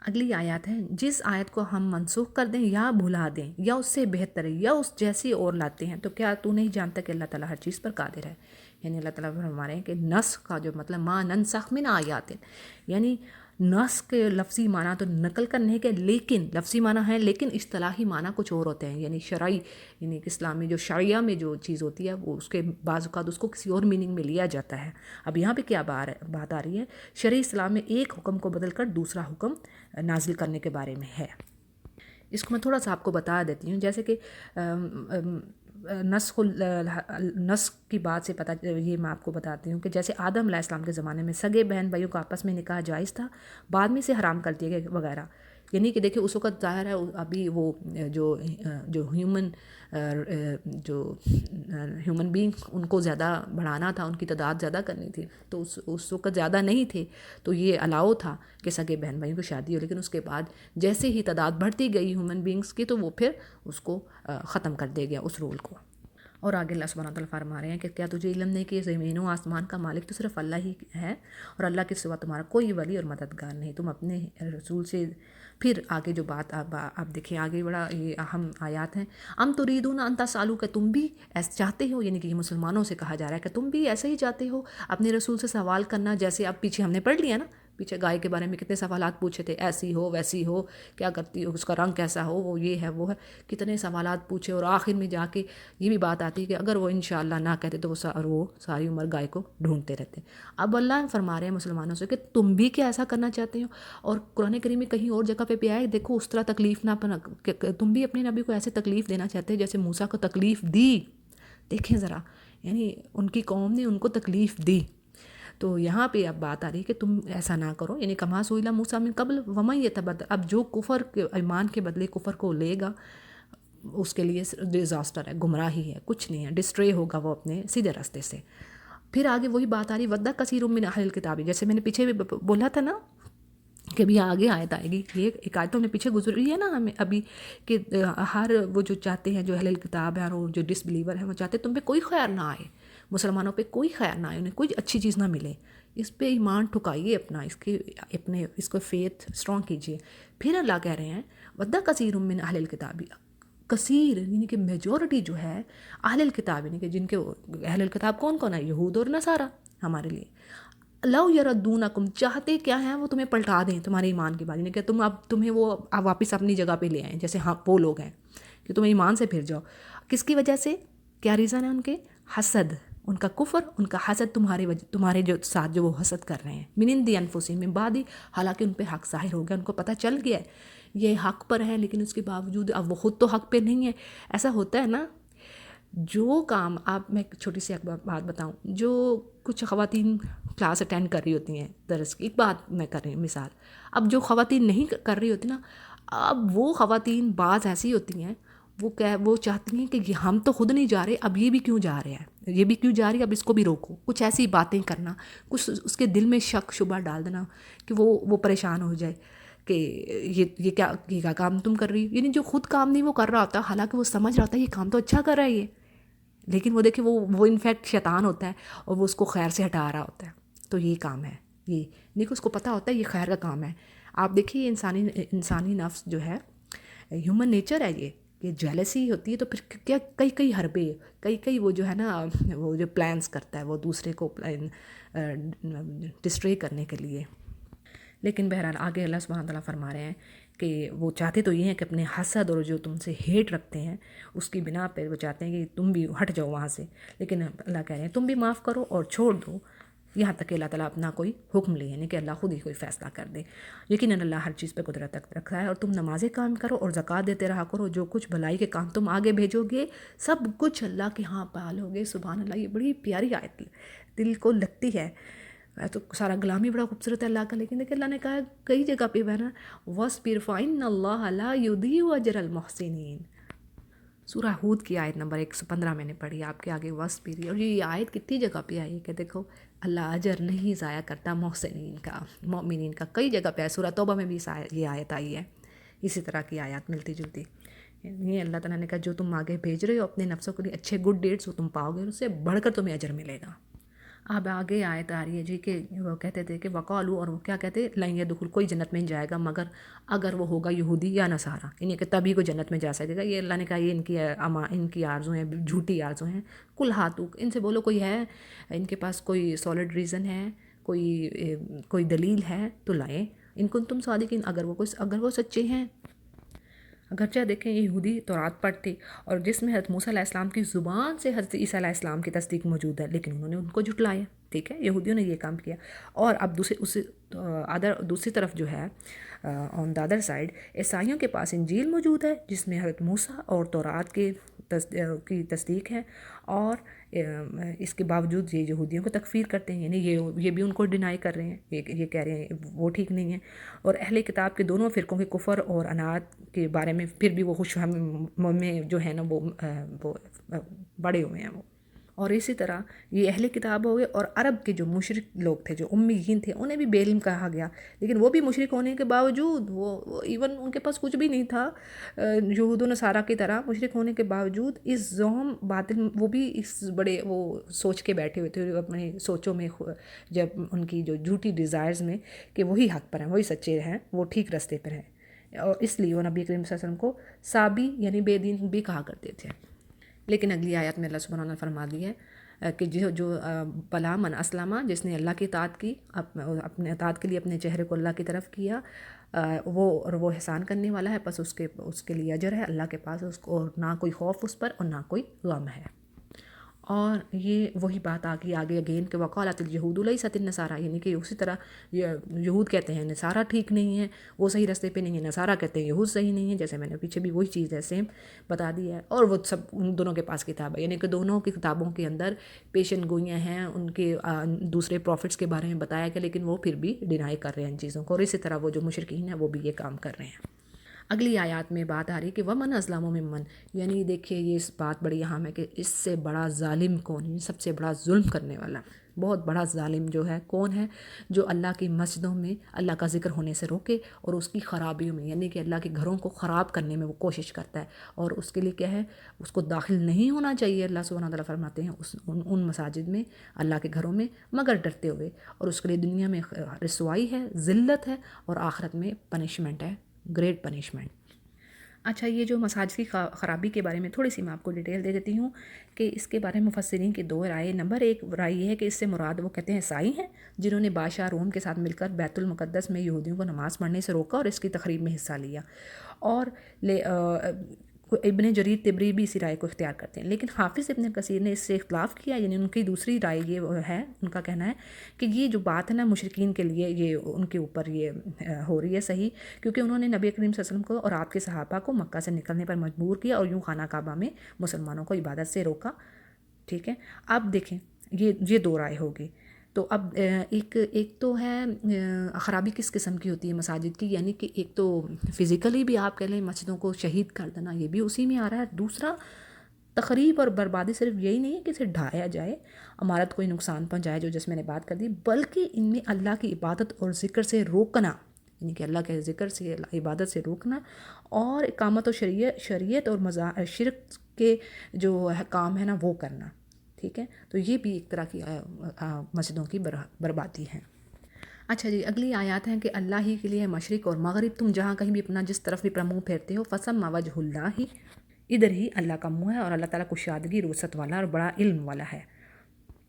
اگلی آیات ہے، جس آیت کو ہم منسوخ کر دیں یا بھلا دیں یا اس سے بہتر یا اس جیسی اور لاتے ہیں تو کیا تو نہیں جانتا کہ اللہ تعالیٰ ہر چیز پر قادر ہے۔ یعنی اللہ تعالیٰ فرما رہے ہیں کہ نسخ کا جو مطلب ما ننسخ من آیات، یعنی نسخ کے لفظی معنی تو نقل کرنے کے، لیکن لفظی معنی ہے لیکن اصطلاحی معنی کچھ اور ہوتے ہیں، یعنی شرعی، یعنی اسلام میں جو شریعہ میں جو چیز ہوتی ہے وہ اس کے بعض اوقات اس کو کسی اور میننگ میں لیا جاتا ہے۔ اب یہاں پہ کیا بات آ رہی ہے، شرعی اسلام میں ایک حکم کو بدل کر دوسرا حکم نازل کرنے کے بارے میں ہے۔ اس کو میں تھوڑا سا آپ کو بتا دیتی ہوں، جیسے کہ نسخ کی بات سے پتہ، یہ میں آپ کو بتاتی ہوں کہ جیسے آدم علیہ السلام کے زمانے میں سگے بہن بھائیوں کا آپس میں نکاح جائز تھا، بعد میں سے حرام کر دیا گیا وغیرہ، یعنی کہ دیکھیں اس وقت ظاہر ہے ابھی وہ جو ہیومن بینگ ان کو زیادہ بڑھانا تھا، ان کی تعداد زیادہ کرنی تھی، تو اس وقت زیادہ نہیں تھے، تو یہ الاؤ تھا کہ سگے بہن بھائیوں کو شادی ہو، لیکن اس کے بعد جیسے ہی تعداد بڑھتی گئی ہیومن بینگز کی تو وہ پھر اس کو ختم کر دیا گیا اس رول کو۔ اور آگے اللہ سبحانہ تعالیٰ فرما رہے ہیں کہ کیا تجھے علم نہیں کہ زمین و آسمان کا مالک تو صرف اللہ ہی ہے، اور اللہ کے سوا تمہارا کوئی ولی اور مددگار نہیں۔ تم اپنے رسول سے پھر آگے جو بات آپ دیکھیں، آگے بڑا یہ اہم آیات ہیں، ام تریدون ان تسالوا، کہ تم بھی ایسے چاہتے ہو، یعنی کہ یہ مسلمانوں سے کہا جا رہا ہے کہ تم بھی ایسے ہی چاہتے ہو اپنے رسول سے سوال کرنا، جیسے اب پیچھے ہم نے پڑھ لیا نا، پیچھے گائے کے بارے میں کتنے سوالات پوچھے تھے، ایسی ہو ویسی ہو، کیا کرتی ہو، اس کا رنگ کیسا ہو، وہ یہ ہے وہ ہے، کتنے سوالات پوچھے، اور آخر میں جا کے یہ بھی بات آتی ہے کہ اگر وہ انشاءاللہ نہ کہتے تو وہ ساری عمر گائے کو ڈھونڈتے رہتے۔ اب اللہ فرما رہے ہیں مسلمانوں سے کہ تم بھی کیا ایسا کرنا چاہتے ہو، اور قرآن کریم میں کہیں اور جگہ پہ آیا ہے، دیکھو اس طرح تکلیف نہ کہ تم بھی اپنے نبی کو ایسے تکلیف دینا چاہتے ہیں جیسے موسیٰ کو تکلیف دی۔ دیکھیں ذرا، یعنی ان کی قوم نے ان کو تکلیف دی، تو یہاں پہ اب بات آ رہی ہے کہ تم ایسا نہ کرو، یعنی کما سئل موسیٰ من قبل ومن یتبدل، اب جو کفر کے ایمان کے بدلے کفر کو لے گا اس کے لیے ڈیزاسٹر ہے، گمراہی ہے، کچھ نہیں ہے، ڈسٹرے ہوگا وہ اپنے سیدھے راستے سے۔ پھر آگے وہی بات آ رہی ود کثیر من اہل الکتاب، جیسے میں نے پیچھے بھی بولا تھا نا کہ ابھی آگے آیت آئے گی، یہ ایک آیت تو ہم نے پیچھے گزری ہے نا ہمیں ابھی، کہ ہر وہ جو چاہتے ہیں جو اہل الکتاب ہیں اور جو ڈس بلیور ہیں وہ چاہتے ہیں تم پہ کوئی خیر نہ آئے، مسلمانوں پہ کوئی خیر نہ آئے، انہیں کوئی اچھی چیز نہ ملے، اس پہ ایمان ٹھکائیے اپنا، اس کو فیتھ اسٹرانگ کیجیے۔ پھر اللہ کہہ رہے ہیں ود کثیر من اہل الکتاب، کثیر یعنی کہ میجورٹی جو ہے اہل الکتاب، یعنی کہ جن کے اہل الکتاب کون کون ہے، یہود اور نصارہ ہمارے لیے، لو یردونکم، چاہتے کیا ہیں وہ تمہیں پلٹا دیں تمہارے ایمان کے بعد، یعنی کہ تمہیں وہ واپس اپنی جگہ پہ لے آئیں، جیسے ہاں وہ لوگ ہیں کہ تم ایمان سے پھر جاؤ، کس کی وجہ سے، کیا ریزن ہے ان کے، حسد، ان کا کفر، ان کا حسد، تمہارے جو ساتھ جو وہ حسد کر رہے ہیں، من عند انفسہم من بعد، حالانکہ ان پہ حق ظاہر ہو گیا، ان کو پتہ چل گیا ہے یہ حق پر ہے، لیکن اس کے باوجود اب وہ خود تو حق پہ نہیں ہے۔ ایسا ہوتا ہے نا، جو کام آپ، میں چھوٹی سی بات بتاؤں، جو کچھ خواتین کلاس اٹینڈ کر رہی ہوتی ہیں درس کی، ایک بات میں کر رہی ہوں مثال، اب جو خواتین نہیں کر رہی ہوتی نا، اب وہ خواتین بعض ایسی ہوتی ہیں وہ چاہتی ہیں کہ ہم تو خود نہیں جا رہے، اب یہ بھی کیوں جا رہے ہیں، یہ بھی کیوں جا رہی ہے، اب اس کو بھی روکو، کچھ ایسی باتیں کرنا، کچھ اس کے دل میں شک شبہ ڈال دینا کہ وہ پریشان ہو جائے کہ یہ کیا کام تم کر رہی ہو، یعنی جو خود کام نہیں وہ کر رہا ہوتا، حالانکہ وہ سمجھ رہا ہوتا ہے یہ کام تو اچھا کر رہا ہے یہ، لیکن وہ دیکھیں وہ انفیکٹ شیطان ہوتا ہے اور وہ اس کو خیر سے ہٹا رہا ہوتا ہے، تو یہ کام ہے، یہ دیکھو اس کو پتہ ہوتا ہے یہ خیر کا کام ہے۔ آپ دیکھیے انسانی نفس جو ہے، ہیومن نیچر ہے یہ، کہ جیلسی ہوتی ہے تو پھر کیا کئی حربے، کئی وہ جو ہے نا وہ جو پلانس کرتا ہے وہ دوسرے کو ڈسٹرے کرنے کے لیے۔ لیکن بہرحال آگے اللہ سبحانہ تعالیٰ فرما رہے ہیں کہ وہ چاہتے تو یہ ہیں کہ اپنے حسد اور جو تم سے ہیٹ رکھتے ہیں اس کی بنا پہ وہ چاہتے ہیں کہ تم بھی ہٹ جاؤ وہاں سے، لیکن اللہ کہہ رہے ہیں تم بھی معاف کرو اور چھوڑ دو یہاں تک کہ اللہ تعالیٰ اپنا کوئی حکم لے، یعنی کہ اللہ خود ہی کوئی فیصلہ کر دے۔ یقیناً اللہ ہر چیز پہ قدرت رکھتا ہے، اور تم نمازیں قائم کرو اور زکوٰۃ دیتے رہا کرو، جو کچھ بھلائی کے کام تم آگے بھیجو گے سب کچھ اللہ کے ہاں پالو گے۔ سبحان اللہ، یہ بڑی پیاری آیت دل کو لگتی ہے، تو سارا کلام بڑا خوبصورت ہے اللہ کا، لیکن دیکھیں اللہ نے کہا کئی جگہ پہ بہنا وَاصْبِرْ فَإِنَّ اللَّهَ لَا يُضِيعُ أَجْرَ الْمُحْسِنِينَ، سورہ ہود کی آیت نمبر 115 میں نے پڑھی آپ کے آگے وَاصْبِرْ، اور یہ آیت کتنی جگہ پہ آئی ہے کہ دیکھو اللہ اجر نہیں ضائع کرتا محسنین کا، مومنین کا، کئی جگہ پہ ہے، سورہ توبہ میں بھی یہ آیت آئی ہے، اسی طرح کی آیات ملتی جلتی، یعنی اللہ تعالیٰ نے کہا جو تم آگے بھیج رہے ہو اپنے نفسوں کے لیے اچھے گڈ ڈیڈس وہ تم پاؤ گے، اس سے بڑھ کر تمہیں اجر ملے گا۔ اب آگے آیت آ رہی ہے جی کہ وہ کہتے تھے کہ وقالو، اور وہ کیا کہتے لن يدخل، کوئی جنت میں نہیں جائے گا مگر اگر وہ ہوگا یہودی یا نصارہ، یعنی کہ تبھی کوئی جنت میں جا سکے گا۔ یہ اللہ نے کہا یہ ان کی آرزو ہیں، جھوٹی آرزو ہیں۔ کل ہاتھو، ان سے بولو کوئی ہے ان کے پاس کوئی سالڈ ریزن ہے، کوئی دلیل ہے تو لائیں، ان کو تم صادقین، اگر وہ سچے ہیں۔ اگرچہ دیکھیں یہ یہودی تورات پڑھتے اور جس میں حضرت موسیٰ علیہ السلام کی زبان سے حضرت عیسیٰ علیہ السلام کی تصدیق موجود ہے، لیکن انہوں نے ان کو جھٹلایا، ٹھیک ہے، یہودیوں نے یہ کام کیا۔ اور اب دوسری طرف جو ہے آن دا ادر سائڈ، عیسائیوں کے پاس انجیل موجود ہے جس میں حضرت موسیٰ اور تورات کی تصدیق ہے، اور اس کے باوجود یہ یہودیوں کو تکفیر کرتے ہیں، یعنی یہ بھی ان کو ڈینائی کر رہے ہیں، یہ کہہ رہے ہیں وہ ٹھیک نہیں ہے۔ اور اہل کتاب کے دونوں فرقوں کے کفر اور عناد کے بارے میں پھر بھی وہ خوش میں جو ہے نا وہ بڑے ہوئے ہیں وہ۔ اور اسی طرح یہ اہل کتاب ہو گئے، اور عرب کے جو مشرک لوگ تھے، جو امیین تھے، انہیں بھی بے علم کہا گیا، لیکن وہ بھی مشرک ہونے کے باوجود وہ ایون ان کے پاس کچھ بھی نہیں تھا، یہود و نصارہ کی طرح مشرک ہونے کے باوجود اس ذہن باطل، وہ بھی اس بڑے وہ سوچ کے بیٹھے ہوئے تھے اپنے سوچوں میں، جب ان کی جو جھوٹی ڈیزائرز میں کہ وہی حق پر ہیں، وہی سچے ہیں، وہ ٹھیک راستے پر ہیں، اور اس لیے وہ نبی کریم صلی اللہ علیہ وسلم کو صابی یعنی بے دین بھی کہا کرتے تھے۔ لیکن اگلی آیات میں اللہ سبحانہ وتعالیٰ نے فرما دیا ہے کہ جو بلا من اسلمہ، جس نے اللہ کی اطاعت کی، اپنے اطاعت کے لیے اپنے چہرے کو اللہ کی طرف کیا، وہ احسان کرنے والا ہے، پس اس کے لیے اجر ہے اللہ کے پاس، اس کو اور نہ کوئی خوف اس پر اور نہ کوئی غم ہے۔ اور یہ وہی بات آگے اگین کہ وقالت اليہود لیست النصارى، یعنی کہ اسی طرح یہود کہتے ہیں نصارہ ٹھیک نہیں ہے، وہ صحیح راستے پہ نہیں ہے، نصارہ کہتے ہیں یہود صحیح نہیں ہے، جیسے میں نے پیچھے بھی وہی چیز ہے سیم بتا دی ہے۔ اور وہ سب ان دونوں کے پاس کتاب ہے، یعنی کہ دونوں کی کتابوں کے اندر پیشن گوئیاں ہیں، ان کے دوسرے پروفٹس کے بارے میں بتایا گیا، لیکن وہ پھر بھی ڈینائی کر رہے ہیں ان چیزوں کو، اور اسی طرح وہ جو مشرکین ہیں وہ بھی یہ کام کر رہے ہیں۔ اگلی آیات میں بات آ رہی کہ ومن اظلم ممن، یعنی دیکھیے یہ اس بات بڑی اہم ہے کہ اس سے بڑا ظالم کون ہے، سب سے بڑا ظلم کرنے والا بہت بڑا ظالم جو ہے کون ہے، جو اللہ کی مسجدوں میں اللہ کا ذکر ہونے سے روکے اور اس کی خرابیوں میں، یعنی کہ اللہ کے گھروں کو خراب کرنے میں وہ کوشش کرتا ہے، اور اس کے لیے کیا ہے، اس کو داخل نہیں ہونا چاہیے۔ اللہ سبحانہ وتعالیٰ فرماتے ہیں ان مساجد میں، اللہ کے گھروں میں، مگر ڈرتے ہوئے، اور اس کے لیے دنیا میں رسوائی ہے، ذلت ہے، اور آخرت میں پنشمنٹ ہے، گریٹ پنشمنٹ۔ اچھا، یہ جو مساجد کی خرابی کے بارے میں تھوڑی سی میں آپ کو ڈیٹیل دے دیتی ہوں کہ اس کے بارے میں مفسرین کی دو رائے۔ نمبر ایک رائے یہ ہے کہ اس سے مراد وہ کہتے ہیں عیسائی ہیں، جنہوں نے بادشاہ روم کے ساتھ مل کر بیت المقدس میں یہودیوں کو نماز پڑھنے سے روکا اور اس کی تقریب میں حصہ لیا، اور ابن جریر طبری بھی اسی رائے کو اختیار کرتے ہیں، لیکن حافظ ابن کثیر نے اس سے اختلاف کیا، یعنی ان کی دوسری رائے یہ ہے، ان کا کہنا ہے کہ یہ جو بات ہے نا مشرکین کے لیے، یہ ان کے اوپر یہ ہو رہی ہے صحیح، کیونکہ انہوں نے نبی کریم صلی اللہ علیہ وسلم کو اور آپ کے صحابہ کو مکہ سے نکلنے پر مجبور کیا اور یوں خانہ کعبہ میں مسلمانوں کو عبادت سے روکا، ٹھیک ہے۔ اب دیکھیں یہ دو رائے ہوگی، تو اب ایک تو ہے خرابی کس قسم کی ہوتی ہے مساجد کی، یعنی کہ ایک تو فزیکلی بھی آپ کہہ لیں مسجدوں کو شہید کر دینا، یہ بھی اسی میں آ رہا ہے۔ دوسرا تخریب اور بربادی صرف یہی نہیں ہے کہ اسے ڈھایا جائے، عمارت کوئی نقصان پہنچائے، جو جس میں نے بات کر دی، بلکہ ان میں اللہ کی عبادت اور ذکر سے روکنا، یعنی کہ اللہ کے ذکر سے عبادت سے روکنا، اور اقامت و شریعت اور شرک کے جو کام ہے نا وہ کرنا، ٹھیک ہے۔ تو یہ بھی ایک طرح کی مسجدوں کی بربادی ہے۔ اچھا جی، اگلی آیات ہیں کہ اللہ ہی کے لیے مشرق اور مغرب، تم جہاں کہیں بھی اپنا جس طرف بھی اپنا منہ پھیرتے ہو، فسم وجہ اللہ ہی، ادھر ہی اللہ کا منہ ہے، اور اللہ تعالیٰ کشادگی، روست والا اور بڑا علم والا ہے۔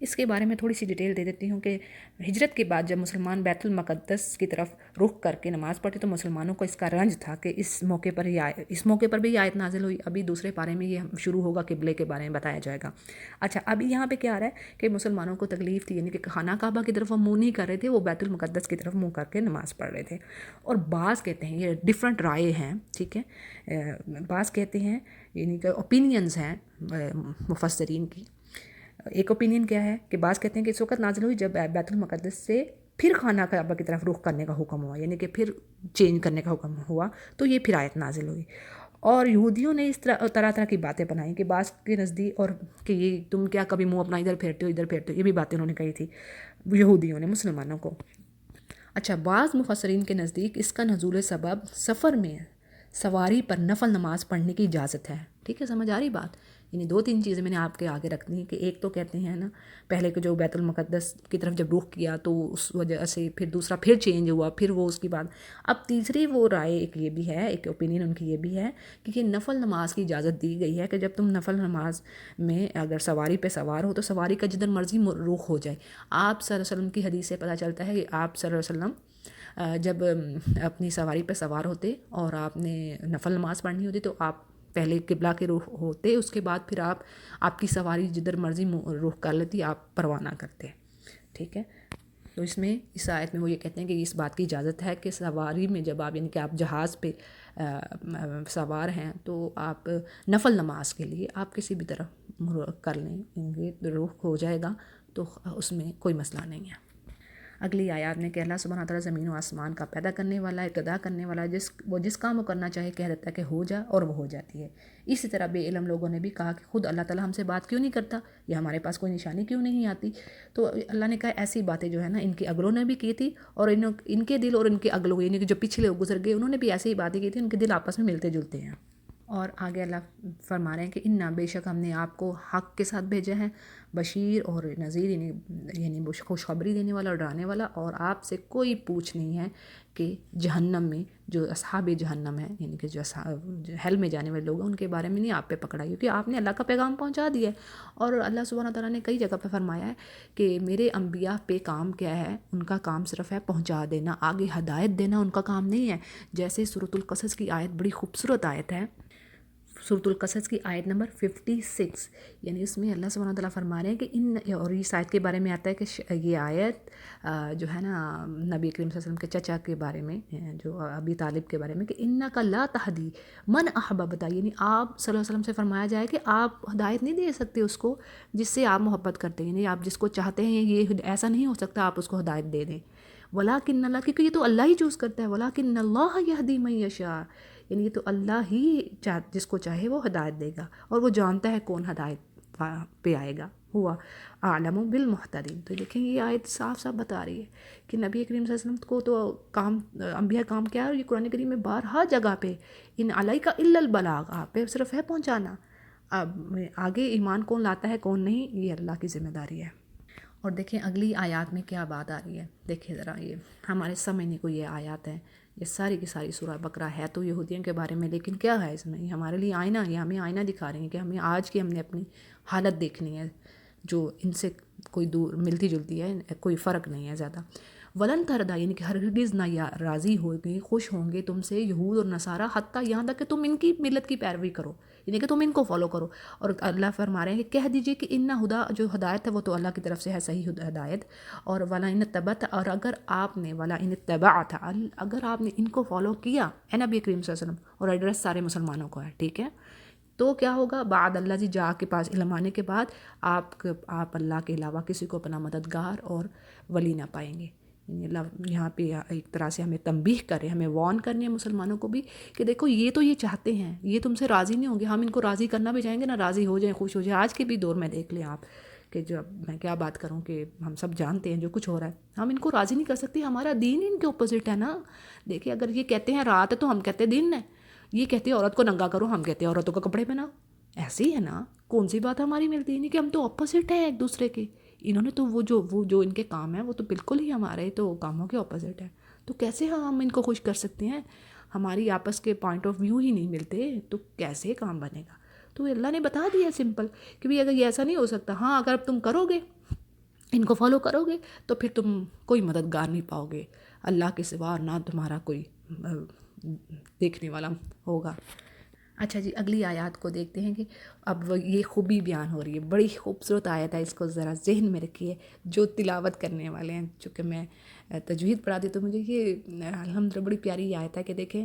اس کے بارے میں تھوڑی سی ڈیٹیل دے دیتی ہوں کہ ہجرت کے بعد جب مسلمان بیت المقدس کی طرف رخ کر کے نماز پڑھتے تو مسلمانوں کو اس کا رنج تھا کہ اس موقع پر بھی آیت نازل ہوئی۔ ابھی دوسرے پارے میں یہ شروع ہوگا، قبلے کے بارے میں بتایا جائے گا۔ اچھا، ابھی یہاں پہ کیا آ رہا ہے کہ مسلمانوں کو تکلیف تھی، یعنی کہ خانہ کعبہ کی طرف وہ منہ نہیں کر رہے تھے، وہ بیت المقدس کی طرف منہ کر کے نماز پڑھ رہے تھے۔ اور بعض کہتے ہیں، یہ ڈیفرنٹ رائے ہیں، ٹھیک ہے، بعض کہتے ہیں یعنی کہ اوپینینز ہیں مفسرین کی۔ ایک اوپینین کیا ہے کہ بعض کہتے ہیں کہ اس وقت نازل ہوئی جب بیت المقدس سے پھر خانہ کعبہ کی طرف رخ کرنے کا حکم ہوا، یعنی کہ پھر چینج کرنے کا حکم ہوا، تو یہ پھر آیت نازل ہوئی۔ اور یہودیوں نے اس طرح کی باتیں بنائیں کہ بعض کے نزدیک، اور کہ یہ تم کیا کبھی منہ اپنا ادھر پھیرتے ہو ادھر پھیرتے ہو، یہ بھی باتیں انہوں نے کہی تھی یہودیوں نے مسلمانوں کو۔ اچھا، بعض مفسرین کے نزدیک اس کا نزول سبب سفر میں سواری پر نفل نماز پڑھنے کی اجازت ہے، ٹھیک ہے، سمجھ آ رہی بات یعنی 2-3 چیزیں میں نے آپ کے آگے رکھنی ہیں کہ ایک تو کہتے ہیں نا پہلے کہ جو بیت المقدس کی طرف جب رخ کیا تو اس وجہ سے پھر دوسرا پھر چینج ہوا، پھر وہ اس کی بعد اب تیسری وہ رائے ایک یہ بھی ہے، ایک اوپینین ان کی یہ بھی ہے کہ یہ نفل نماز کی اجازت دی گئی ہے کہ جب تم نفل نماز میں اگر سواری پہ سوار ہو تو سواری کا جدھر مرضی رخ ہو جائے۔ آپ صلی اللہ علیہ وسلم کی حدیث سے پتہ چلتا ہے کہ آپ صلی اللہ علیہ وسلم جب اپنی سواری پہ سوار ہوتے اور آپ نے نفل نماز پڑھنی ہوتی تو آپ پہلے قبلہ کے رخ ہوتے، اس کے بعد پھر آپ کی سواری جدھر مرضی رخ کر لیتی، آپ پرواہ نہ کرتے، ٹھیک ہے۔ تو اس میں اس آیت میں وہ یہ کہتے ہیں کہ اس بات کی اجازت ہے کہ سواری میں جب آپ یعنی کہ آپ جہاز پہ سوار ہیں تو آپ نفل نماز کے لیے آپ کسی بھی طرح کر لیں گے، رخ ہو جائے گا تو اس میں کوئی مسئلہ نہیں ہے۔ اگلی آیات میں کہ اللہ سبحانہ تعالیٰ زمین و آسمان کا پیدا کرنے والا ہے، ابتدا کرنے والا ہے، وہ جس کام وہ کرنا چاہے کہہ دیتا ہے کہ ہو جا اور وہ ہو جاتی ہے۔ اسی طرح بے علم لوگوں نے بھی کہا کہ خود اللہ تعالیٰ ہم سے بات کیوں نہیں کرتا یا ہمارے پاس کوئی نشانی کیوں نہیں آتی، تو اللہ نے کہا ایسی باتیں جو ہے نا ان کے اگلوں نے بھی کی تھی اور ان کے دل اور ان کے اگلوں یعنی کہ جو پچھلے گزر گئے انہوں نے بھی ایسی ہی باتیں کی تھی، ان کے دل آپس میں ملتے جلتے ہیں۔ اور آگے اللہ فرما رہے ہیں کہ انا بے شک ہم نے آپ کو حق کے ساتھ بھیجا ہے، بشیر اور نذیر یعنی خوشخبری دینے والا اور ڈرانے والا، اور آپ سے کوئی پوچھ نہیں ہے کہ جہنم میں جو اصحاب جہنم ہے یعنی کہ جو ہیل میں جانے والے لوگ ہیں ان کے بارے میں نہیں آپ پہ پکڑا، کیونکہ آپ نے اللہ کا پیغام پہنچا دیا ہے۔ اور اللہ سبحانہ تعالیٰ نے کئی جگہ پہ فرمایا ہے کہ میرے انبیاء پہ کام کیا ہے، ان کا کام صرف ہے پہنچا دینا، آگے ہدایت دینا ان کا کام نہیں ہے۔ جیسے سورۃ القصص کی آیت بڑی خوبصورت آیت ہے، سورۃ القصص کی آیت نمبر 56، یعنی اس میں اللہ سبحانہ تعالیٰ فرما رہے ہیں کہ اور اس آیت کے بارے میں آتا ہے کہ یہ آیت جو ہے نا نبی کریم صلی اللہ علیہ وسلم کے چچا کے بارے میں، جو ابی طالب کے بارے میں، کہ انک لا تہدی من احببت، یعنی آپ صلی اللہ علیہ وسلم سے فرمایا جائے کہ آپ ہدایت نہیں دے سکتے اس کو جس سے آپ محبت کرتے ہیں، یعنی آپ جس کو چاہتے ہیں یہ ایسا نہیں ہو سکتا آپ اس کو ہدایت دے دیں۔ ولاکن اللہ، کیونکہ یہ تو اللہ ہی چوز کرتا ہے، ولاکن اللہ یہدی من یشاء، یعنی یہ تو اللہ ہی جس کو چاہے وہ ہدایت دے گا اور وہ جانتا ہے کون ہدایت پہ آئے گا، ہوا اعلم بالمہتدین۔ تو دیکھیں یہ آیت صاف صاف بتا رہی ہے کہ نبی کریم صلی اللہ علیہ وسلم کو تو کام انبیاء کام کیا ہے، اور یہ قرآن کریم میں بارہا جگہ پہ ان علیک الا البلاغ، آپ پہ صرف ہے پہنچانا، اب آگے ایمان کون لاتا ہے کون نہیں یہ اللہ کی ذمہ داری ہے۔ اور دیکھیں اگلی آیات میں کیا بات آ رہی ہے، دیکھیں ذرا، یہ ہمارے سمجھنے کو یہ آیات ہیں، یہ ساری کی ساری سورہ بقرہ ہے تو یہودیوں کے بارے میں، لیکن کیا ہے اس میں، یہ ہمارے لیے آئینہ، یہ ہمیں آئینہ دکھا رہی ہیں کہ ہمیں آج کی ہم نے اپنی حالت دیکھنی ہے جو ان سے کوئی دور ملتی جلتی ہے، کوئی فرق نہیں ہے زیادہ۔ ولن تردا، یعنی کہ ہرگز نہ راضی ہوگے، خوش ہوں گے تم سے یہود اور نصارہ، حتیٰ یہاں تک کہ تم ان کی ملت کی پیروی کرو، یعنی کہ تم ان کو فالو کرو۔ اور اللہ فرما رہے ہیں کہ کہہ دیجئے کہ ان ہدا، جو ہدایت ہے وہ تو اللہ کی طرف سے ہے، صحیح ہدایت، اور ولا ان تبت، اور اگر آپ نے ولا ان تبعت، اگر آپ نے ان کو فالو کیا، اے نبی کریم صلی اللہ علیہ وسلم، اور ایڈریس سارے مسلمانوں کو ہے، ٹھیک ہے، تو کیا ہوگا، بعد اللہ جی جا کے پاس علم آنے کے بعد آپ اللہ کے علاوہ کسی کو اپنا مددگار اور ولی نہ پائیں گے۔ یعنی اللہ یہاں پہ ایک طرح سے ہمیں تنبیہ کرے، ہمیں وارن کرنے ہیں مسلمانوں کو بھی کہ دیکھو یہ تو یہ چاہتے ہیں، یہ تم سے راضی نہیں ہوں گے، ہم ان کو راضی کرنا بھی چاہیں گے، نہ راضی ہو جائیں خوش ہو جائیں۔ آج کے بھی دور میں دیکھ لیں آپ کہ جو میں کیا بات کروں کہ ہم سب جانتے ہیں جو کچھ ہو رہا ہے، ہم ان کو راضی نہیں کر سکتے، ہمارا دین ان کے اپوزٹ ہے نا۔ دیکھیں اگر یہ کہتے ہیں رات ہے تو ہم کہتے ہیں دن ہے، یہ کہتے ہیں عورت کو ننگا کرو، ہم کہتے ہیں عورتوں کو کپڑے پہناؤ، ایسے ہی ہے نا، کون سی بات ہماری ملتی ہے؟ نہیں کہ ہم تو اپوزٹ ہیں ایک دوسرے کے، انہوں نے تو وہ جو ان کے کام ہیں وہ تو بالکل ہی ہمارے تو کاموں کے اپوزٹ ہے، تو کیسے ہم ان کو خوش کر سکتے ہیں؟ ہماری آپس کے پوائنٹ آف ویو ہی نہیں ملتے تو کیسے کام بنے گا؟ تو اللہ نے بتا دیا سمپل کہ بھی اگر یہ ایسا نہیں ہو سکتا، ہاں اگر اب تم کرو گے ان کو فالو کرو گے تو پھر تم کوئی مددگار نہیں پاؤ گے اللہ کے سوا، اور نہ تمہارا کوئی دیکھنے والا ہوگا۔ اچھا جی اگلی آیات کو دیکھتے ہیں کہ اب یہ خوبی بیان ہو رہی ہے، بڑی خوبصورت آیت ہے، اس کو ذرا ذہن میں رکھیے جو تلاوت کرنے والے ہیں، چونکہ میں تجوید پڑھاتی تو مجھے یہ الحمدللہ بڑی پیاری آیت ہے کہ دیکھیں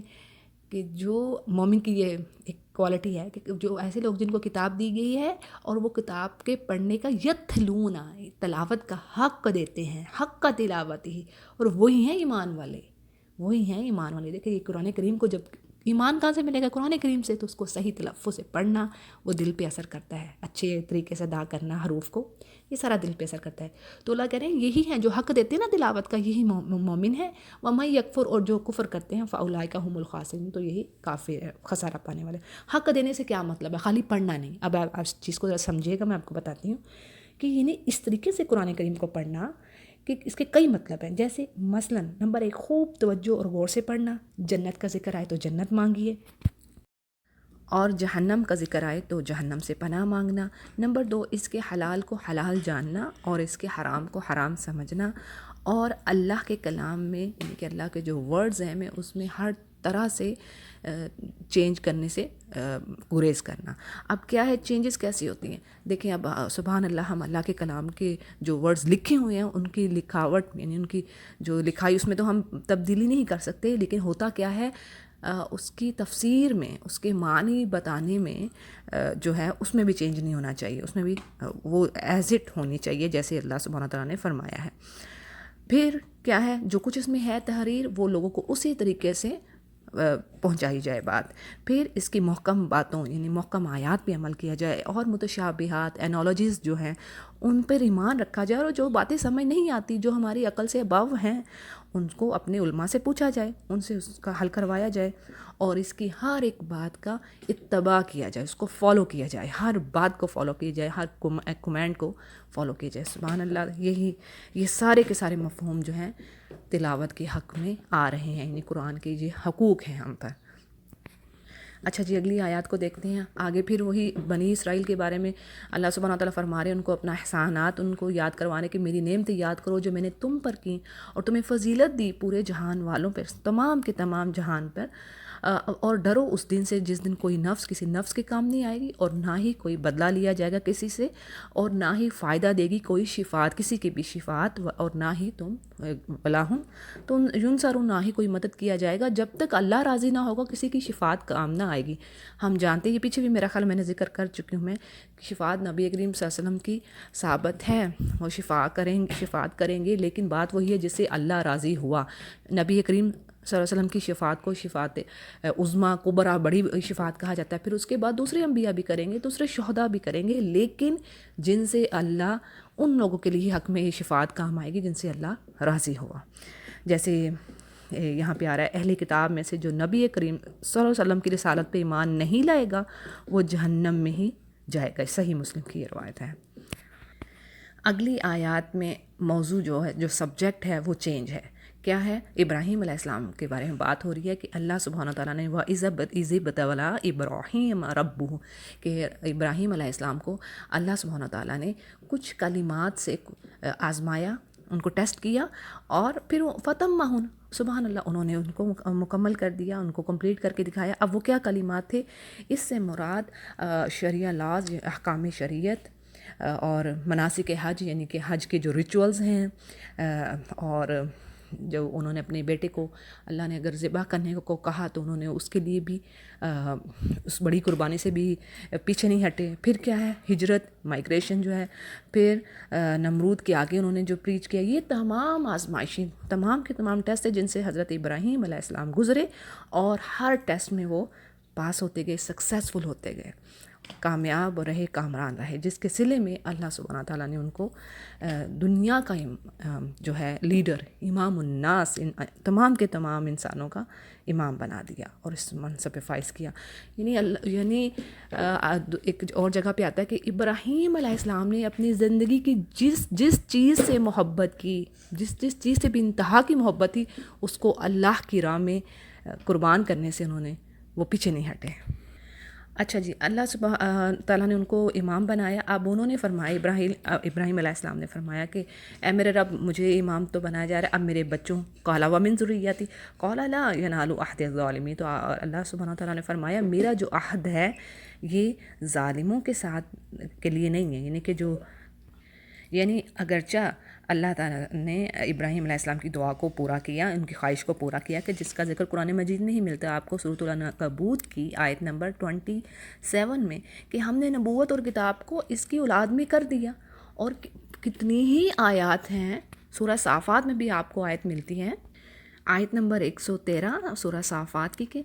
کہ جو مومن کی یہ ایک کوالٹی ہے کہ جو ایسے لوگ جن کو کتاب دی گئی ہے اور وہ کتاب کے پڑھنے کا یتلون، تلاوت کا حق دیتے ہیں، حق کا تلاوت ہی، اور وہی ہیں ایمان والے، وہی ہیں ایمان والے۔ دیکھیں یہ قرآن کریم کو جب ایمان کہاں سے ملے گا؟ قرآن کریم سے. تو اس کو صحیح تلفظ سے پڑھنا وہ دل پہ اثر کرتا ہے، اچھے طریقے سے ادا کرنا حروف کو، یہ سارا دل پہ اثر کرتا ہے. تو اللہ کہہ رہے ہیں یہی ہے جو حق دیتے ہیں نا تلاوت کا، یہی مومن ہے. وَمَن یکفر، اور جو کفر کرتے ہیں فَأُولَٰئِکَ هُمُ الْخَاسِرُونَ، تو یہی کافر ہے، خسارہ پانے والے. حق دینے سے کیا مطلب ہے؟ خالی پڑھنا نہیں. اب آپ اس چیز کو ذرا سمجھیے گا، میں آپ کو بتاتی ہوں کہ یعنی اس طریقے سے قرآن کریم کو پڑھنا کہ اس کے کئی مطلب ہیں. جیسے مثلا نمبر 1، خوب توجہ اور غور سے پڑھنا. جنت کا ذکر آئے تو جنت مانگیے، اور جہنم کا ذکر آئے تو جہنم سے پناہ مانگنا. نمبر 2، اس کے حلال کو حلال جاننا اور اس کے حرام کو حرام سمجھنا. اور اللہ کے کلام میں، یعنی کہ اللہ کے جو ورڈز ہیں میں اس میں ہر طرح سے چینج کرنے سے گریز کرنا. اب کیا ہے چینجز کیسی ہوتی ہیں؟ دیکھیں اب سبحان اللہ، ہم اللہ کے کلام کے جو ورڈز لکھے ہوئے ہیں ان کی لکھاوٹ، یعنی ان کی جو لکھائی، اس میں تو ہم تبدیلی نہیں کر سکتے، لیکن ہوتا کیا ہے اس کی تفسیر میں، اس کے معنی بتانے میں جو ہے اس میں بھی چینج نہیں ہونا چاہیے، اس میں بھی وہ ایز اٹ ہونی چاہیے جیسے اللہ سبحانہ تعالیٰ نے فرمایا ہے. پھر کیا ہے جو کچھ اس میں ہے تحریر، وہ لوگوں کو اسی طریقے سے پہنچائی جائے بات. پھر اس کی محکم باتوں، یعنی محکم آیات پہ عمل کیا جائے، اور متشابہات اینالوجیز جو ہیں ان پر ایمان رکھا جائے، اور جو باتیں سمجھ نہیں آتی، جو ہماری عقل سے ابو ہیں، ان کو اپنے علماء سے پوچھا جائے، ان سے اس کا حل کروایا جائے، اور اس کی ہر ایک بات کا اتباع کیا جائے، اس کو فالو کیا جائے، ہر بات کو فالو کیا جائے، ہر کمانڈ کو فالو کیا جائے. سبحان اللہ. یہ سارے کے سارے مفہوم جو ہیں تلاوت کے حق میں آ رہے ہیں، یعنی قرآن کے یہ حقوق ہیں ہم پر. اچھا جی، اگلی آیات کو دیکھتے ہیں. آگے پھر وہی بنی اسرائیل کے بارے میں اللہ سبحانہ تعالیٰ فرما رہے ہیں، ان کو اپنا احسانات ان کو یاد کروانے کہ میری نعمتیں یاد کرو جو میں نے تم پر کی، اور تمہیں فضیلت دی پورے جہان والوں پر، تمام کے تمام جہان پر. اور ڈرو اس دن سے جس دن کوئی نفس کسی نفس کے کام نہیں آئے گی، اور نہ ہی کوئی بدلہ لیا جائے گا کسی سے، اور نہ ہی فائدہ دے گی کوئی شفاعت، کسی کی بھی شفاعت، اور نہ ہی تم بلاہم تو ینصروا، نہ ہی کوئی مدد کیا جائے گا جب تک اللہ راضی نہ ہوگا، کسی کی شفاعت کام نہ آئے گی. ہم جانتے ہیں، یہ پیچھے بھی میرا خیال میں نے ذکر کر چکی ہوں میں، شفاعت نبی کریم صلی اللہ علیہ وسلم کی ثابت ہے، وہ شفاعت کریں گے، لیکن بات وہی ہے جس سے اللہ راضی ہوا. نبی کریم صلی اللہ علیہ وسلم کی شفاعت کو شفاعت عظمیٰ کبریٰ، بڑی شفاعت کہا جاتا ہے. پھر اس کے بعد دوسرے انبیاء بھی کریں گے، دوسرے شہداء بھی کریں گے، لیکن جن سے اللہ، ان لوگوں کے لیے حق میں یہ شفاعت کام آئے گی جن سے اللہ راضی ہوا. جیسے یہاں پہ آ رہا ہے اہل کتاب میں سے جو نبی کریم صلی اللہ علیہ وسلم کی رسالت پہ ایمان نہیں لائے گا وہ جہنم میں ہی جائے گا. صحیح مسلم کی یہ روایت ہے. اگلی آیات میں موضوع جو ہے، جو سبجیکٹ ہے، وہ چینج ہے. کیا ہے؟ ابراہیم علیہ السلام کے بارے میں بات ہو رہی ہے کہ اللہ سبحانہ تعالیٰ نے وَإِذِ ابْتَلَىٰ إِبْرَاهِيمَ رَبُّهُ، کہ ابراہیم علیہ السلام کو اللہ سبحانہ تعالیٰ نے کچھ کلمات سے آزمایا، ان کو ٹیسٹ کیا، اور پھر فَتَمَّهُنَّ، سبحان اللہ، انہوں نے ان کو مکمل کر دیا، ان کو کمپلیٹ کر کے دکھایا. اب وہ کیا کلمات تھے؟ اس سے مراد شریعہ لاز، احکام شریعت، اور مناسک حج، یعنی کہ حج کے جو ریچولز ہیں، اور جو انہوں نے اپنے بیٹے کو، اللہ نے اگر ذبح کرنے کو کہا تو انہوں نے اس کے لیے بھی اس بڑی قربانی سے بھی پیچھے نہیں ہٹے. پھر کیا ہے؟ ہجرت، مائگریشن جو ہے. پھر نمرود کے آگے انہوں نے جو پریچ کیا. یہ تمام آزمائشیں، تمام کے تمام ٹیسٹ ہیں جن سے حضرت ابراہیم علیہ السلام گزرے، اور ہر ٹیسٹ میں وہ پاس ہوتے گئے، سکسیسفل ہوتے گئے، کامیاب رہے، کامران رہے، جس کے صلے میں اللہ سبحانہ تعالیٰ نے ان کو دنیا کا جو ہے لیڈر، امام الناس، تمام کے تمام انسانوں کا امام بنا دیا اور اس منصب پہ فائز کیا. یعنی ایک اور جگہ پہ آتا ہے کہ ابراہیم علیہ السلام نے اپنی زندگی کی جس چیز سے محبت کی، جس چیز سے بھی انتہا کی محبت تھی، اس کو اللہ کی راہ میں قربان کرنے سے انہوں نے وہ پیچھے نہیں ہٹے. اچھا جی، اللہ سبحانہ تعالیٰ نے ان کو امام بنایا. اب انہوں نے فرمایا، ابراہیم علیہ السلام نے فرمایا کہ اے میرے رب، مجھے امام تو بنایا جا رہا ہے، اب میرے بچوں، قال ومن ذریتی قال لا ینال عہد الظالمین. تو اللہ سبحانہ تعالیٰ نے فرمایا میرا جو عہد ہے یہ ظالموں کے ساتھ کے لیے نہیں ہے. یعنی اگرچہ اللہ تعالیٰ نے ابراہیم علیہ السلام کی دعا کو پورا کیا، ان کی خواہش کو پورا کیا، کہ جس کا ذکر قرآن مجید میں ہی ملتا ہے آپ کو سورۃ العنکبوت کی آیت نمبر 27 میں، کہ ہم نے نبوت اور کتاب کو اس کی اولاد میں کر دیا. اور کتنی ہی آیات ہیں، سورہ صافات میں بھی آپ کو آیت ملتی ہیں آیت نمبر 113 سورہ صافات کی کہ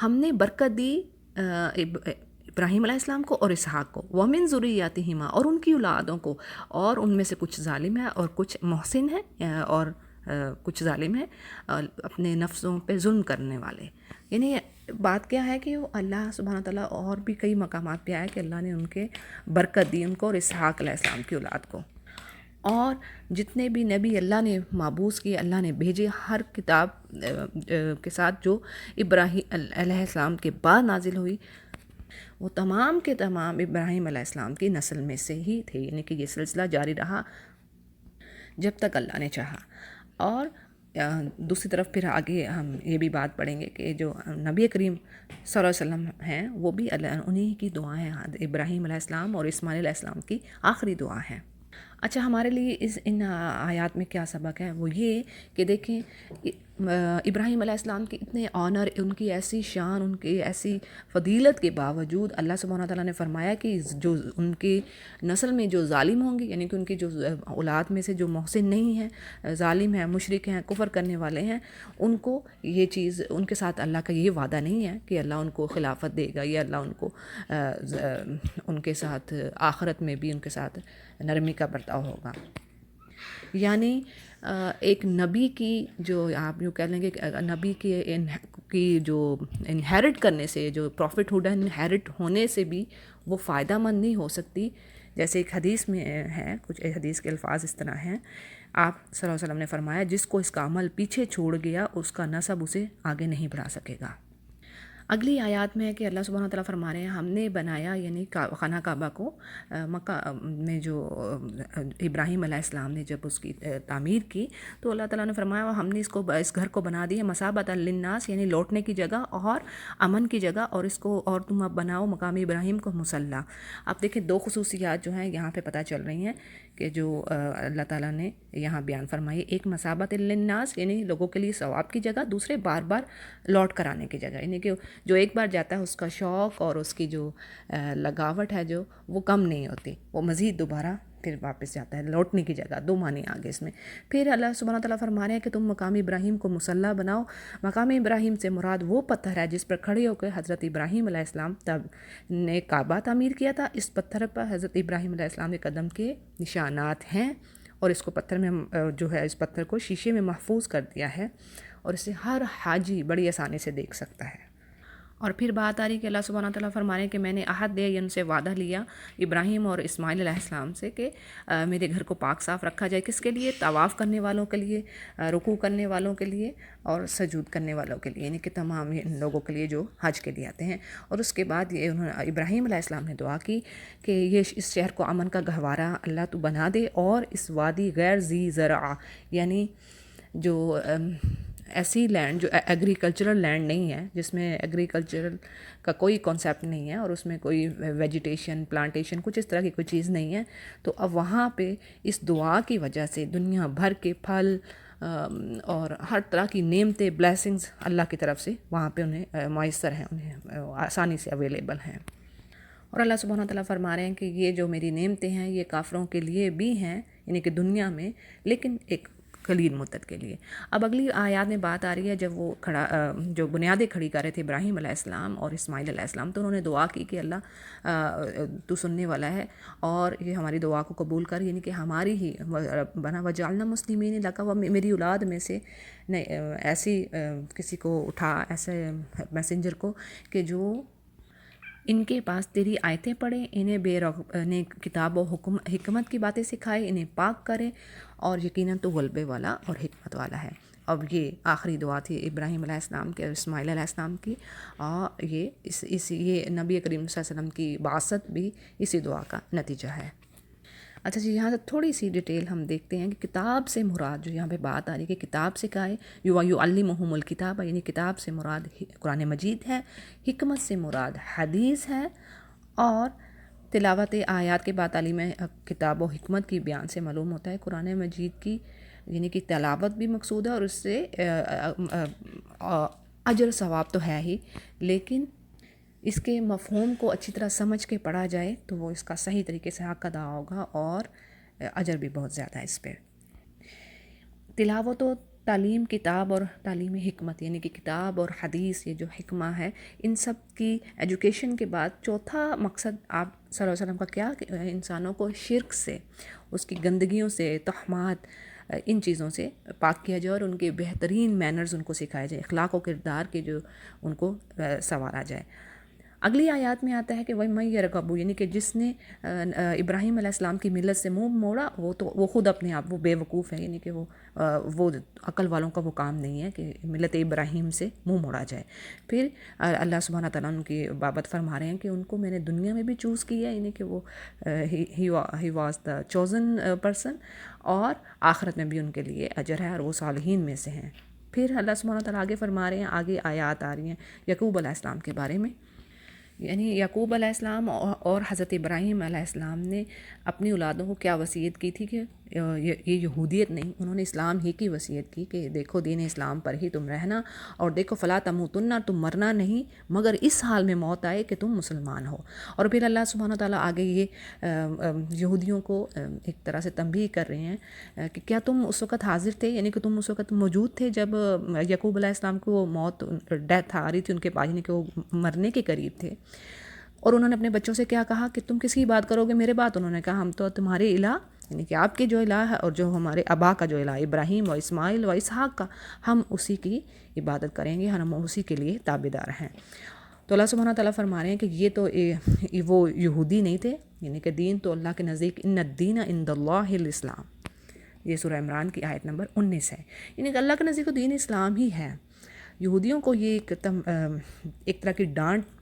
ہم نے برکت دی ابراہیم علیہ السلام کو اور اسحاق کو، وَمِن ذُرِّيَّاتِهِمَا، اور ان کی اولادوں کو، اور ان میں سے کچھ ظالم ہے اور کچھ محسن ہیں اور کچھ ظالم ہیں اپنے نفسوں پہ ظلم کرنے والے. یعنی بات کیا ہے کہ وہ اللہ سبحانہ تعالیٰ اور بھی کئی مقامات پہ آیا کہ اللہ نے ان کے برکت دی ان کو اور اسحاق علیہ السلام کی اولاد کو. اور جتنے بھی نبی اللہ نے مابعوث کیے، اللہ نے بھیجے، ہر کتاب کے ساتھ جو ابراہیم علیہ السلام کے بعد نازل ہوئی وہ تمام کے تمام ابراہیم علیہ السلام کی نسل میں سے ہی تھے. یعنی کہ یہ سلسلہ جاری رہا جب تک اللہ نے چاہا. اور دوسری طرف پھر آگے ہم یہ بھی بات پڑھیں گے کہ جو نبی کریم صلی اللہ علیہ وسلم ہیں وہ بھی انہی کی دعائیں ہیں، ابراہیم علیہ السلام اور اسماعیل علیہ السلام کی آخری دعا ہیں. اچھا، ہمارے لیے ان آیات میں کیا سبق ہے؟ وہ یہ کہ دیکھیں ابراہیم علیہ السلام کے اتنے آنر، ان کی ایسی شان، ان کی ایسی فضیلت کے باوجود اللہ سبحانہ تعالیٰ نے فرمایا کہ جو ان کی نسل میں جو ظالم ہوں گے، یعنی کہ ان کی جو اولاد میں سے جو محسن نہیں ہیں، ظالم ہیں، مشرک ہیں، کفر کرنے والے ہیں، ان کو یہ چیز، ان کے ساتھ اللہ کا یہ وعدہ نہیں ہے کہ اللہ ان کو خلافت دے گا یا اللہ ان کو ان کے ساتھ آخرت میں بھی ان کے ساتھ نرمی کا برتاؤ ہوگا. یعنی ایک نبی کی جو آپ یوں کہہ لیں گے نبی کی جو انہیرٹ کرنے سے، جو پروفٹ ہوڈ انہیرٹ ہونے سے بھی وہ فائدہ مند نہیں ہو سکتی. جیسے ایک حدیث میں ہے، کچھ حدیث کے الفاظ اس طرح ہیں، آپ صلی اللہ علیہ وسلم نے فرمایا جس کو اس کا عمل پیچھے چھوڑ گیا اس کا نسب اسے آگے نہیں بڑھا سکے گا. اگلی آیات میں ہے کہ اللہ سبحانہ تعالیٰ فرما رہے ہیں ہم نے بنایا، یعنی خانہ کعبہ کو مکہ میں جو ابراہیم علیہ السلام نے جب اس کی تعمیر کی تو اللہ تعالیٰ نے فرمایا ہم نے اس گھر کو بنا دیا مثابۃ للناس، یعنی لوٹنے کی جگہ اور امن کی جگہ، اور اس کو اور تم اب بناؤ مقام ابراہیم کو مصلی. آپ دیکھیں دو خصوصیات جو ہیں یہاں پہ پتہ چل رہی ہیں کہ جو اللہ تعالیٰ نے یہاں بیان فرمائی. ایک مثابۃ للناس یعنی لوگوں کے لیے ثواب کی جگہ، دوسرے بار بار لوٹ کر آنے کی جگہ، یعنی کہ جو ایک بار جاتا ہے اس کا شوق اور اس کی جو لگاوٹ ہے جو وہ کم نہیں ہوتی، وہ مزید دوبارہ پھر واپس جاتا ہے. لوٹنے کی جگہ، دو معنی آگے اس میں. پھر اللہ سبحانہ تعالیٰ فرما رہے ہیں کہ تم مقام ابراہیم کو مصلی بناؤ. مقام ابراہیم سے مراد وہ پتھر ہے جس پر کھڑے ہو کے حضرت ابراہیم علیہ السلام تب نے کعبہ تعمیر کیا تھا. اس پتھر پر حضرت ابراہیم علیہ السلام کے قدم کے نشانات ہیں، اور اس کو پتھر میں جو ہے اس پتھر کو شیشے میں محفوظ کر دیا ہے، اور اسے ہر حاجی بڑی آسانی سے دیکھ سکتا ہے. اور پھر بات آ رہی کہ اللہ سبحانہ تعالیٰ فرما رہے ہیں کہ میں نے عہد دیا، ان سے وعدہ لیا ابراہیم اور اسماعیل علیہ السلام سے کہ میرے گھر کو پاک صاف رکھا جائے. کس کے لیے؟ طواف کرنے والوں کے لیے، رکوع کرنے والوں کے لیے اور سجود کرنے والوں کے لیے، یعنی کہ تمام لوگوں کے لیے جو حج کے لیے آتے ہیں. اور اس کے بعد یہ ابراہیم علیہ السلام نے دعا کی کہ یہ اس شہر کو امن کا گہوارہ اللہ تو بنا دے، اور اس وادی غیر ذی زرع، یعنی جو ایسی لینڈ جو ایگریکلچرل لینڈ نہیں ہے، جس میں ایگریکلچرل کا کوئی کانسیپٹ نہیں ہے اور اس میں کوئی ویجیٹیشن پلانٹیشن کچھ اس طرح کی کوئی چیز نہیں ہے، تو اب وہاں پہ اس دعا کی وجہ سے دنیا بھر کے پھل اور ہر طرح کی نعمتیں، بلیسنگز اللہ کی طرف سے وہاں پہ انہیں میسر ہیں، انہیں آسانی سے اویلیبل ہیں. اور اللہ سبحانہ تعالیٰ فرما رہے ہیں کہ یہ جو میری نعمتیں ہیں یہ کافروں کے لیے بھی ہیں، یعنی کہ دنیا میں، لیکن ایک قلیل مدت کے لیے. اب اگلی آیات میں بات آ رہی ہے جب وہ جو بنیادیں کھڑی کر رہے تھے ابراہیم علیہ السلام اور اسماعیل علیہ السلام، تو انہوں نے دعا کی کہ اللہ تو سننے والا ہے اور یہ ہماری دعا کو قبول کر، یعنی کہ ہماری ہی بنا وجعلنا مسلمین لک، وہ میری اولاد میں سے ایسی کسی کو اٹھا، ایسے میسنجر کو کہ جو ان کے پاس تیری آیتیں پڑھیں، انہیں کتاب و حکمت کی باتیں سکھائے، انہیں پاک کرے، اور یقیناً تو غلبے والا اور حکمت والا ہے. اب یہ آخری دعا تھی ابراہیم علیہ السلام کے اور اسماعیل علیہ السلام کی، اور یہ نبی کریم صلی اللہ علیہ وسلم کی بعثت بھی اسی دعا کا نتیجہ ہے. اچھا جی، یہاں سے تھوڑی سی ڈیٹیل ہم دیکھتے ہیں کہ کتاب سے مراد جو یہاں پہ بات آ رہی ہے کہ کتاب سے کہا ہے یعلمہم الکتاب، یعنی کتاب سے مراد قرآن مجید ہے، حکمت سے مراد حدیث ہے، اور تلاوت آیات کے بعد تعلیم کتاب و حکمت کی بیان سے معلوم ہوتا ہے قرآن مجید کی یعنی کہ تلاوت بھی مقصود ہے، اور اس سے اجر ثواب تو ہے ہی، لیکن اس کے مفہوم کو اچھی طرح سمجھ کے پڑھا جائے تو وہ اس کا صحیح طریقے سے حق ادا ہوگا، اور اجر بھی بہت زیادہ ہے اس پہ. تلاوت و تعلیم کتاب اور تعلیم حکمت، یعنی کہ کتاب اور حدیث، یہ جو حکمہ ہے، ان سب کی ایجوکیشن کے بعد چوتھا مقصد آپ صلی اللہ علیہ وسلم کا کیا، کہ انسانوں کو شرک سے، اس کی گندگیوں سے، تہمات، ان چیزوں سے پاک کیا جائے اور ان کے بہترین مینرز ان کو سکھائے جائے، اخلاق و کردار کے جو ان کو سنوارا جائے۔ اگلی آیات میں آتا ہے کہ وَمَن يَرْغَبُ، یعنی کہ جس نے ابراہیم علیہ السلام کی ملت سے منہ موڑا، وہ خود اپنے آپ وہ بے وقوف ہے، یعنی کہ وہ عقل والوں کا وہ کام نہیں ہے کہ ملت ابراہیم سے منہ موڑا جائے۔ پھر اللہ سبحانہ تعالیٰ ان کی بابت فرما رہے ہیں کہ ان کو میں نے دنیا میں بھی چوز کیا، یعنی کہ وہ he was the chosen person, اور آخرت میں بھی ان کے لیے اجر ہے اور وہ صالحین میں سے ہیں۔ پھر اللہ سبحانہ تعالیٰ آگے فرما رہے ہیں، آگے آیات آ رہی ہیں یعقوب علیہ السلام کے بارے میں، یعنی یعقوب علیہ السلام اور حضرت ابراہیم علیہ السلام نے اپنی اولادوں کو کیا وصیت کی تھی کہ یہ یہودیت نہیں، انہوں نے اسلام ہی کی وصیت کی کہ دیکھو دین اسلام پر ہی تم رہنا، اور دیکھو فلا تموتن، تم مرنا نہیں مگر اس حال میں موت آئے کہ تم مسلمان ہو۔ اور پھر اللہ سبحانہ تعالیٰ آگے یہ یہودیوں کو ایک طرح سے تنبیہ کر رہے ہیں کہ کیا تم اس وقت حاضر تھے، یعنی کہ تم اس وقت موجود تھے جب یعقوب علیہ السلام کو موت، ڈیتھ آ رہی تھی ان کے پاس، یعنی کہ وہ مرنے کے قریب تھے، اور انہوں نے اپنے بچوں سے کیا کہا کہ تم کس کی بات کرو گے، میرے بات؟ انہوں نے کہا ہم تو تمہارے الہ، یعنی کہ آپ کے جو الہ ہے اور جو ہمارے آبا کا جو الہ ابراہیم و اسماعیل و اسحاق کا، ہم اسی کی عبادت کریں گے، ہم اسی کے لیے تابعدار ہیں۔ تو اللہ سبحانہ تعالیٰ فرما رہے ہیں کہ یہ تو وہ یہودی نہیں تھے، یعنی کہ دین تو اللہ کے نزدیک ان الدین عند اللہ الاسلام، یہ سورہ عمران کی آیت نمبر 19 ہے، یعنی کہ اللہ کے نزدیک دین اسلام ہی ہے۔ یہودیوں کو یہ ایک طرح کی ڈانٹ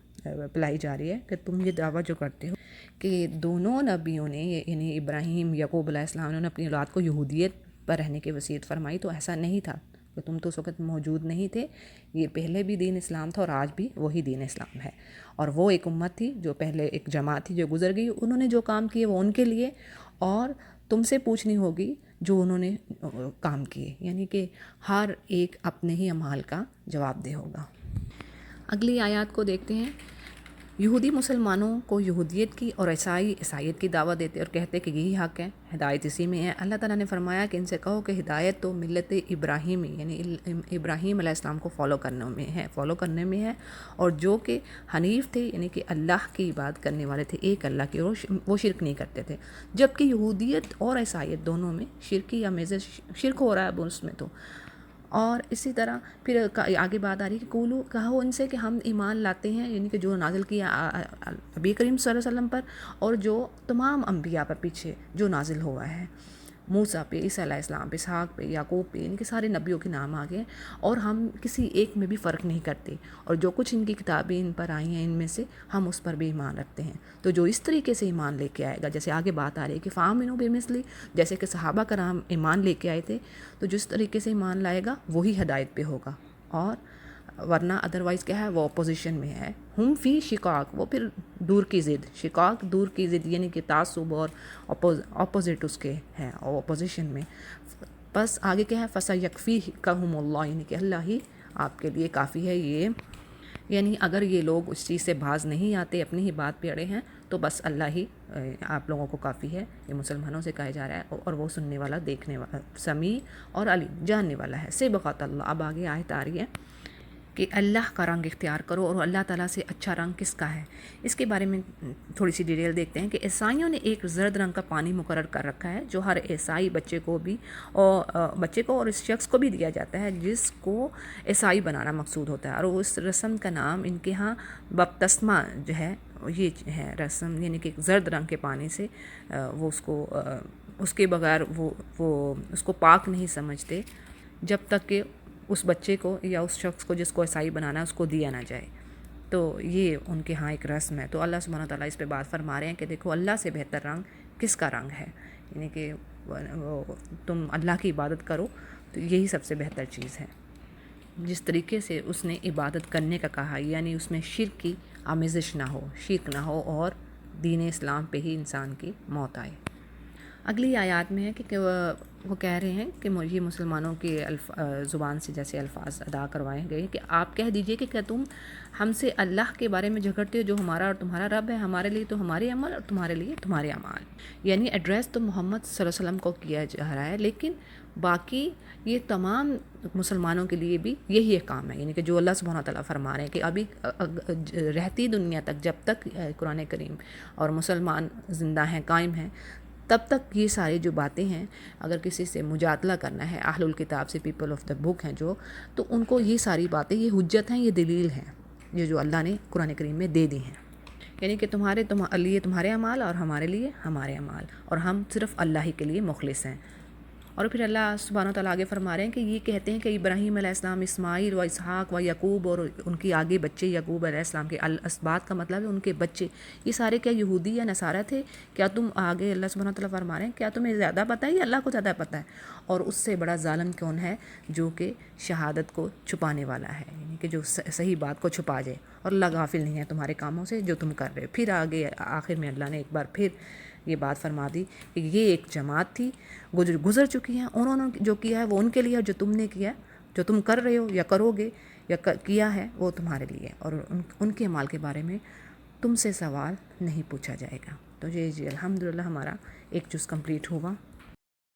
پلائی جا رہی ہے کہ تم یہ دعویٰ جو کرتے ہو کہ دونوں نبیوں نے، یعنی ابراہیم یعقوب علیہ السلام نے اپنی اولاد کو یہودیت پر رہنے کی وصیت فرمائی، تو ایسا نہیں تھا کہ تم تو اس وقت موجود نہیں تھے، یہ پہلے بھی دین اسلام تھا اور آج بھی وہی دین اسلام ہے، اور وہ ایک امت تھی جو پہلے ایک جماعت تھی جو گزر گئی، انہوں نے جو کام کیے وہ ان کے لیے، اور تم سے پوچھنی ہوگی جو انہوں نے کام کیے، یعنی کہ ہر ایک اپنے ہی اعمال کا جواب دہ ہوگا۔ اگلی آیات کو دیکھتے ہیں۔ یہودی مسلمانوں کو یہودیت کی اور عیسائی عیسائیت کی دعوت دیتے اور کہتے کہ یہی حق ہے، ہدایت اسی میں ہے۔ اللہ تعالیٰ نے فرمایا کہ ان سے کہو کہ ہدایت تو ملت ابراہیمی، یعنی ابراہیم علیہ السلام کو فالو کرنے میں ہے، اور جو کہ حنیف تھے، یعنی کہ اللہ کی عبادت کرنے والے تھے، ایک اللہ کی، اور وہ شرک نہیں کرتے تھے، جبکہ یہودیت اور عیسائیت دونوں میں شرکی یا میزے شرک ہو رہا ہے اب اس میں تو۔ اور اسی طرح پھر آگے بات آ رہی ہے کہ قولو، کہو ان سے کہ ہم ایمان لاتے ہیں، یعنی کہ جو نازل کیا نبی کریم صلی اللہ علیہ وسلم پر، اور جو تمام انبیاء پر پیچھے جو نازل ہوا ہے، موسیٰ پہ، عیسیٰ علیہ السلام پہ، اسحاق پہ، یعقوب پہ، یعنی کہ سارے نبیوں کے نام آگے ہیں، اور ہم کسی ایک میں بھی فرق نہیں کرتے، اور جو کچھ ان کی کتابیں ان پر آئی ہیں ان میں سے ہم اس پر بھی ایمان رکھتے ہیں۔ تو جو اس طریقے سے ایمان لے کے آئے گا، جیسے آگے بات آ رہی ہے کہ فآمنوا بمثلی، جیسے کہ صحابہ کرام ایمان لے کے آئے تھے، تو جس طریقے سے ایمان لائے گا وہی ہدایت پہ ہوگا، اور ورنہ ادروائز کیا ہے، وہ اپوزیشن میں ہے۔ ہم فی شقاق، وہ پھر دور کی ضد، شقاق دور کی ضد، یعنی کہ تعصب اور اپوزٹ اس کے ہیں، اور اپوزیشن میں۔ بس آگے کیا ہے، فَسَيَكْفِيكَهُمُ اللَّهُ، یعنی کہ اللہ ہی آپ کے لیے کافی ہے۔ یہ یعنی اگر یہ لوگ اس چیز سے باز نہیں آتے، اپنی ہی بات پہ اڑے ہیں، تو بس اللہ ہی آپ لوگوں کو کافی ہے۔ یہ مسلمانوں سے کہا جا رہا ہے، اور وہ سننے والا، دیکھنے والا، سمیع اور علیم، جاننے والا ہے۔ صبغۃ اللہ، اب آگے آیت آ رہی ہے کہ اللہ کا رنگ اختیار کرو، اور اللہ تعالیٰ سے اچھا رنگ کس کا ہے، اس کے بارے میں تھوڑی سی ڈیٹیل دیکھتے ہیں کہ عیسائیوں نے ایک زرد رنگ کا پانی مقرر کر رکھا ہے، جو ہر عیسائی بچے کو اور اس شخص کو بھی دیا جاتا ہے جس کو عیسائی بنانا مقصود ہوتا ہے، اور اس رسم کا نام ان کے ہاں بپتسمہ جو ہے، یہ ہے رسم، یعنی کہ زرد رنگ کے پانی سے وہ اس کے بغیر وہ اس کو پاک نہیں سمجھتے جب تک کہ اس بچے کو یا اس شخص کو جس کو عیسائی بنانا ہے اس کو دیا نہ جائے۔ تو یہ ان کے ہاں ایک رسم ہے۔ تو اللہ سبحانہ تعالیٰ اس پہ بات فرما رہے ہیں کہ دیکھو اللہ سے بہتر رنگ کس کا رنگ ہے، یعنی کہ تم اللہ کی عبادت کرو، تو یہی سب سے بہتر چیز ہے۔ جس طریقے سے اس نے عبادت کرنے کا کہا، یعنی اس میں شرک کی آمیزش نہ ہو، شرک نہ ہو، اور دین اسلام پہ ہی انسان کی موت آئے۔ اگلی آیات میں ہے کہ وہ کہہ رہے ہیں کہ یہ مسلمانوں کی زبان سے جیسے الفاظ ادا کروائے گئے کہ آپ کہہ دیجئے کہ کیا تم ہم سے اللہ کے بارے میں جھگڑتے ہو جو ہمارا اور تمہارا رب ہے، ہمارے لیے تو ہمارے عمل اور تمہارے لیے تمہارے اعمال، یعنی ایڈریس تو محمد صلی اللہ علیہ وسلم کو کیا جا رہا ہے، لیکن باقی یہ تمام مسلمانوں کے لیے بھی یہی ایک کام ہے، یعنی کہ جو اللہ سبحانہ تعالیٰ فرما رہے ہیں کہ ابھی رہتی دنیا تک جب تک قرآن کریم اور مسلمان زندہ ہیں، قائم ہیں، تب تک یہ ساری جو باتیں ہیں، اگر کسی سے مجادلہ کرنا ہے، اہل الکتاب سے، پیپل آف دا بک ہیں جو، تو ان کو یہ ساری باتیں، یہ حجت ہیں، یہ دلیل ہیں، یہ جو اللہ نے قرآن کریم میں دے دی ہیں، یعنی کہ تمہارے لیے تمہارے اعمال اور ہمارے لیے ہمارے اعمال، اور ہم صرف اللہ ہی کے لیے مخلص ہیں۔ اور پھر اللہ سبحانہ وتعالیٰ آگے فرما رہے ہیں کہ یہ کہتے ہیں کہ ابراہیم علیہ السلام، اسماعیل و اسحاق و یعقوب، اور ان کی آگے بچے یعقوب علیہ السلام کے، الاسباط کا مطلب ہے ان کے بچے، یہ سارے کیا یہودی یا نصارہ تھے؟ کیا تم آگے اللہ سبحانہ وتعالیٰ فرما رہے ہیں کیا تمہیں زیادہ پتہ ہے یا اللہ کو زیادہ پتہ ہے؟ اور اس سے بڑا ظالم کون ہے جو کہ شہادت کو چھپانے والا ہے، یعنی کہ جو صحیح بات کو چھپا جائے، اور اللہ غافل نہیں ہے تمہارے کاموں سے جو تم کر رہے ہو۔ پھر آگے آخر میں اللہ نے ایک بار پھر یہ بات فرما دی کہ یہ ایک جماعت تھی، گزر چکی ہیں، انہوں نے جو کیا ہے وہ ان کے لیے، اور جو تم نے کیا، جو تم کر رہے ہو یا کرو گے یا کیا ہے، وہ تمہارے لیے، اور ان کے اعمال کے بارے میں تم سے سوال نہیں پوچھا جائے گا۔ تو یہ الحمدللہ ہمارا ایک جز کمپلیٹ ہوا۔